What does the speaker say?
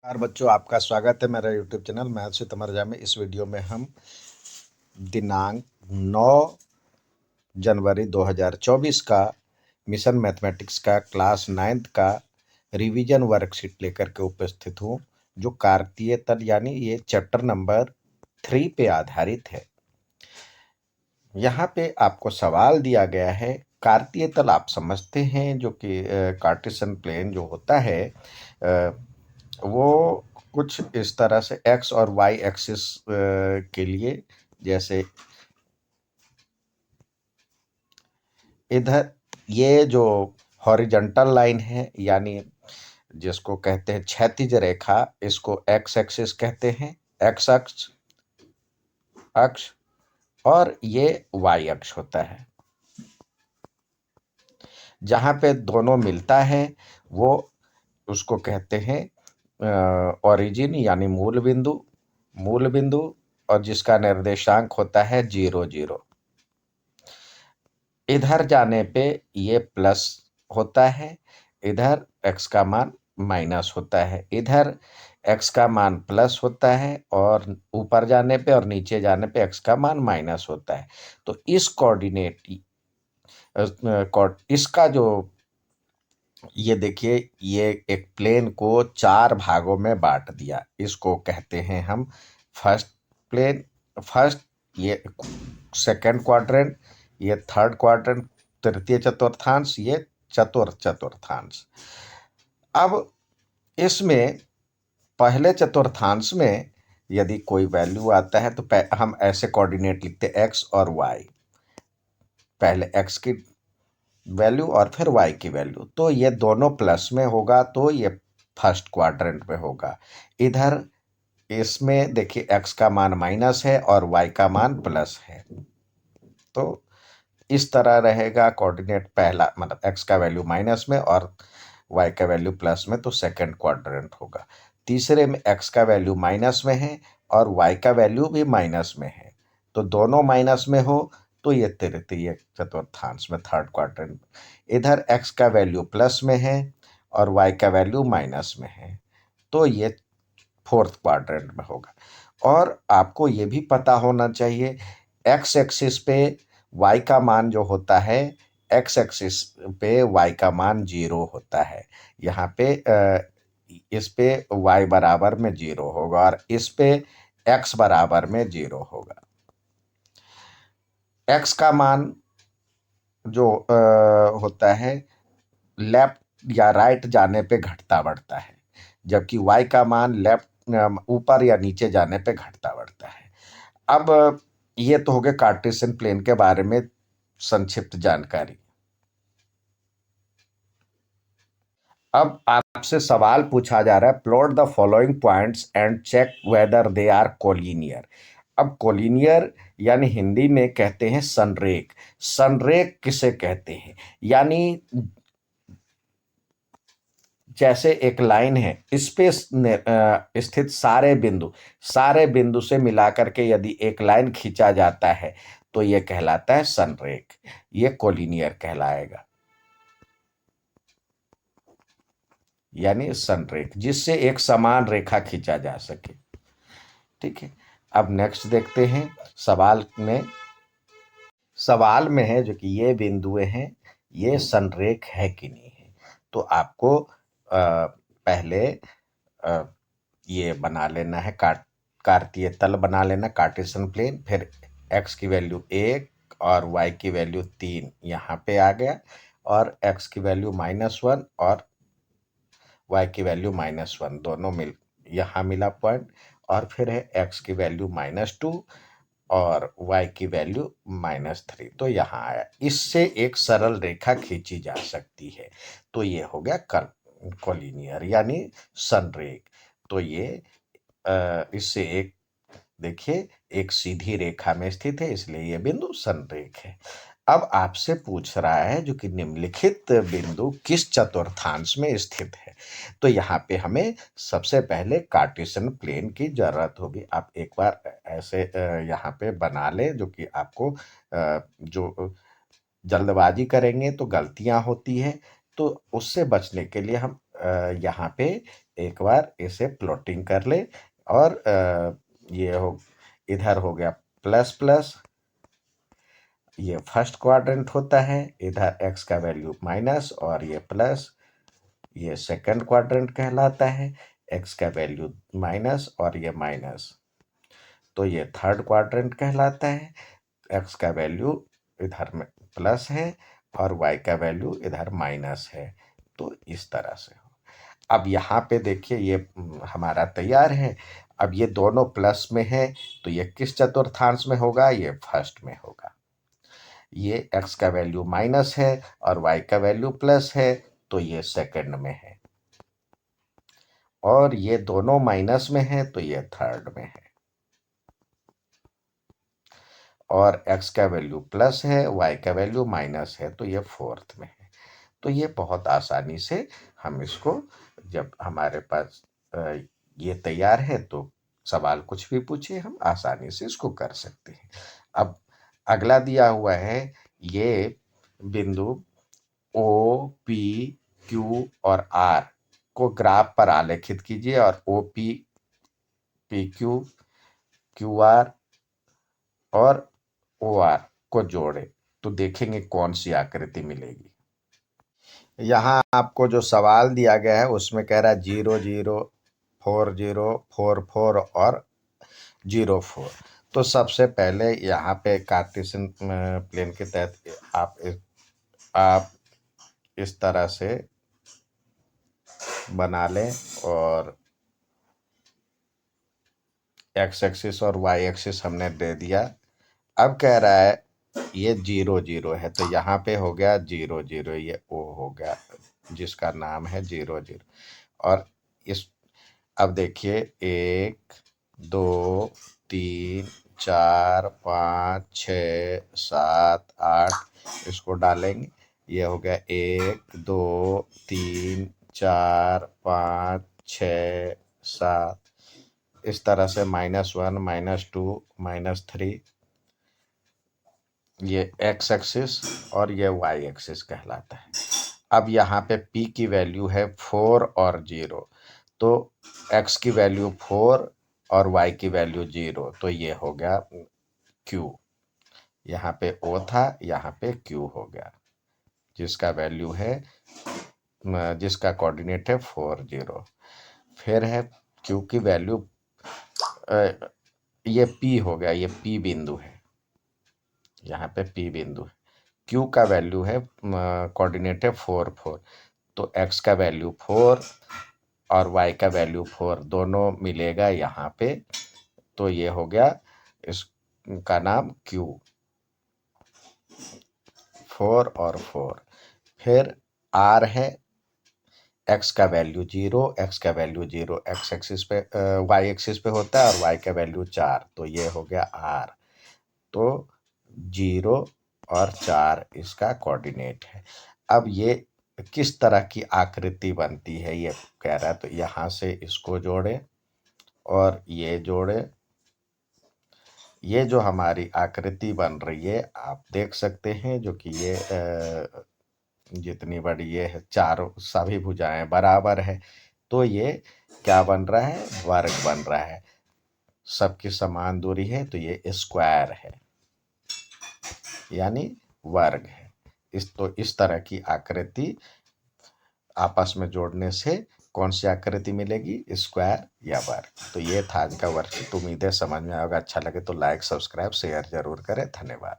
नमस्कार बच्चों, आपका स्वागत है मेरा यूट्यूब चैनल मैथ्स विद अमर में। इस वीडियो में हम दिनांक 9 जनवरी 2024 का मिशन मैथमेटिक्स का क्लास 9th का रिवीजन वर्कशीट लेकर के उपस्थित हूँ, जो कार्तीय तल यानी ये चैप्टर नंबर 3 पे आधारित है। यहाँ पे आपको सवाल दिया गया है। कार्तीय तल आप समझते हैं, जो कि कार्टेशियन प्लेन जो होता है वो कुछ इस तरह से एक्स और वाई एक्सिस के लिए, जैसे इधर ये जो हॉरिजॉन्टल लाइन है यानी जिसको कहते हैं क्षैतिज रेखा, इसको एक्स एक्सिस कहते हैं, एक्स अक्ष अक्ष, और ये वाई अक्ष होता है। जहाँ पे दोनों मिलता है वो उसको कहते हैं ओरिजिन यानी मूल बिंदु, और जिसका निर्देशांक होता है 0 0। इधर जाने पे ये प्लस होता है, इधर x का मान माइनस होता है। इधर x का मान प्लस होता है और ऊपर जाने पे और नीचे जाने पे x का मान माइनस होता है। तो इस इसका जो ये देखिए, ये एक प्लेन को 4 भागों में बांट दिया। इसको कहते हैं हम फर्स्ट प्लेन, फर्स्ट, ये सेकंड क्वाड्रेंट, ये थर्ड क्वाड्रेंट, तृतीय चतुर्थांश, ये चतुर्थ चतुर्थांश। अब इसमें पहले चतुर्थांश में यदि कोई वैल्यू आता है तो हम ऐसे कोऑर्डिनेट लिखते एक्स और वाई, पहले एक्स की वैल्यू और फिर वाई की वैल्यू। तो ये दोनों प्लस में होगा तो ये फर्स्ट क्वाड्रेंट में होगा। इधर इसमें देखिए एक्स का मान माइनस है और वाई का मान प्लस है, तो इस तरह रहेगा कोऑर्डिनेट। पहला मतलब एक्स का वैल्यू माइनस में और वाई का वैल्यू प्लस में, तो सेकंड क्वाड्रेंट होगा। तीसरे में एक्स का वैल्यू माइनस में है और वाई का वैल्यू भी माइनस में है, तो दोनों माइनस में हो तो ये तृतीय चतुर्थांश में, थर्ड क्वाड्रेंट। इधर एक्स का वैल्यू प्लस में है और वाई का वैल्यू माइनस में है, तो ये फोर्थ क्वाड्रेंट में होगा। और आपको ये भी पता होना चाहिए, एक्स एक्सिस पे वाई का मान जो होता है, एक्स एक्सिस पे वाई का मान 0 होता है। यहाँ पे इस पे वाई बराबर में 0 होगा और इस पे एक्स बराबर में 0 होगा। एक्स का मान जो होता है लेफ्ट या राइट जाने पे घटता बढ़ता है, जबकि वाई का मान लेफ्ट ऊपर या नीचे जाने पे घटता बढ़ता है। अब ये तो हो गए कार्टेशियन प्लेन के बारे में संक्षिप्त जानकारी। अब आपसे सवाल पूछा जा रहा है, plot the following points and check whether they are collinear. अब कोलिनियर यानी हिंदी में कहते हैं संरेख। संरेख किसे कहते हैं? यानी जैसे एक लाइन है, इस पे स्थित सारे बिंदु से मिलाकर के यदि एक लाइन खींचा जाता है तो यह कहलाता है संरेख, ये कोलिनियर कहलाएगा, यानी संरेख जिससे एक समान रेखा खींचा जा सके। ठीक है, अब नेक्स्ट देखते हैं सवाल में है जो कि ये बिंदुएं हैं, ये संरेख है कि नहीं है। तो आपको पहले ये बना लेना है, कार्तीय तल बना लेना, कार्टेशियन प्लेन। फिर एक्स की वैल्यू 1 और वाई की वैल्यू 3 यहाँ पे आ गया, और एक्स की वैल्यू -1 और वाई की वैल्यू -1 दोनों यहाँ मिला पॉइंट। और फिर है एक्स की वैल्यू -2 और y की वैल्यू -3, तो यहाँ आया। इससे एक सरल रेखा खींची जा सकती है, तो ये हो गया कोलिनियर यानी संरेख। तो ये इससे एक देखिए एक सीधी रेखा में स्थित है, इसलिए ये बिंदु संरेख है। अब आपसे पूछ रहा है जो कि निम्नलिखित बिंदु किस चतुर्थांश में स्थित है। तो यहाँ पे हमें सबसे पहले कार्टेशियन प्लेन की जरूरत होगी। आप एक बार ऐसे यहाँ पे बना लें, जो कि आपको जो जल्दबाजी करेंगे तो गलतियां होती है, तो उससे बचने के लिए हम यहाँ पे एक बार इसे प्लॉटिंग कर ले और ये हो इधर हो गया प्लस प्लस, ये फर्स्ट क्वाड्रेंट होता है, इधर x का वैल्यू माइनस और ये प्लस, ये सेकंड क्वाड्रेंट कहलाता है, x का वैल्यू माइनस और ये माइनस, तो ये थर्ड क्वाड्रेंट कहलाता है, x का वैल्यू इधर में प्लस है और y का वैल्यू इधर माइनस है। तो इस तरह से हो। अब यहाँ पे देखिए ये हमारा तैयार है। अब ये दोनों प्लस में है तो ये किस चतुर्थांश में होगा? ये फर्स्ट में होगा। ये x का वैल्यू माइनस है और y का वैल्यू प्लस है तो ये सेकंड में है, और ये दोनों माइनस में है तो ये थर्ड में है, और x का वैल्यू प्लस है, y का वैल्यू माइनस है तो ये फोर्थ में है। तो ये बहुत आसानी से हम इसको, जब हमारे पास ये तैयार है तो सवाल कुछ भी पूछिए, हम आसानी से इसको कर सकते हैं। अब अगला दिया हुआ है, ये बिंदु ओ पी क्यू और आर को ग्राफ पर आलेखित कीजिए और O P P Q Q R और ओ आर को जोड़े तो देखेंगे कौन सी आकृति मिलेगी। यहाँ आपको जो सवाल दिया गया है उसमें कह रहा है 0 0 4 0 4 4 और 0 4। तो सबसे पहले यहाँ पे कार्टेशियन प्लेन के तहत आप इस तरह से बना लें और x एक्सिस और y एक्सिस हमने दे दिया। अब कह रहा है ये 0 0 है तो यहाँ पे हो गया 0 0, ये o हो गया जिसका नाम है 0 0। और इस अब देखिए 1 2 3 4 5 6 7 8 इसको डालेंगे, ये हो गया 1 2 3 4 5 6 7, इस तरह से -1 -2 -3, ये x एक्सिस और ये y एक्सिस कहलाता है। अब यहाँ पे p की वैल्यू है 4 और 0, तो x की वैल्यू 4 और y की वैल्यू 0, तो ये हो गया q। यहाँ पे o था, यहाँ पे q हो गया, जिसका वैल्यू है, जिसका कोऑर्डिनेट है 4 0। फिर है q की वैल्यू, ये p हो गया, ये p बिंदु है, यहाँ पे p बिंदु है। q का वैल्यू है, कोऑर्डिनेट है 4 4, तो x का वैल्यू 4 और y का वैल्यू 4 दोनों मिलेगा यहाँ पे, तो ये हो गया इसका नाम q, 4 और 4। फिर r है, x का वैल्यू 0, x का वैल्यू 0 x एक्सिस पे y एक्सिस पे होता है और y का वैल्यू 4, तो ये हो गया r। तो 0 और 4 इसका कोऑर्डिनेट है। अब ये किस तरह की आकृति बनती है ये कह रहा है, तो यहाँ से इसको जोड़े और ये जोड़े, ये जो हमारी आकृति बन रही है आप देख सकते हैं, जो कि ये जितनी बड़ी ये है, चारों सभी भुजाएं बराबर है, तो ये क्या बन रहा है? वर्ग बन रहा है। सबकी समान दूरी है तो ये स्क्वायर है, यानी वर्ग है। इस तरह की आकृति आपस में जोड़ने से कौन सी आकृति मिलेगी? स्क्वायर या वर्ग। तो ये था आज का वर्कशीट। उम्मीद है समझ में आएगा। अच्छा लगे तो लाइक सब्सक्राइब शेयर जरूर करें। धन्यवाद।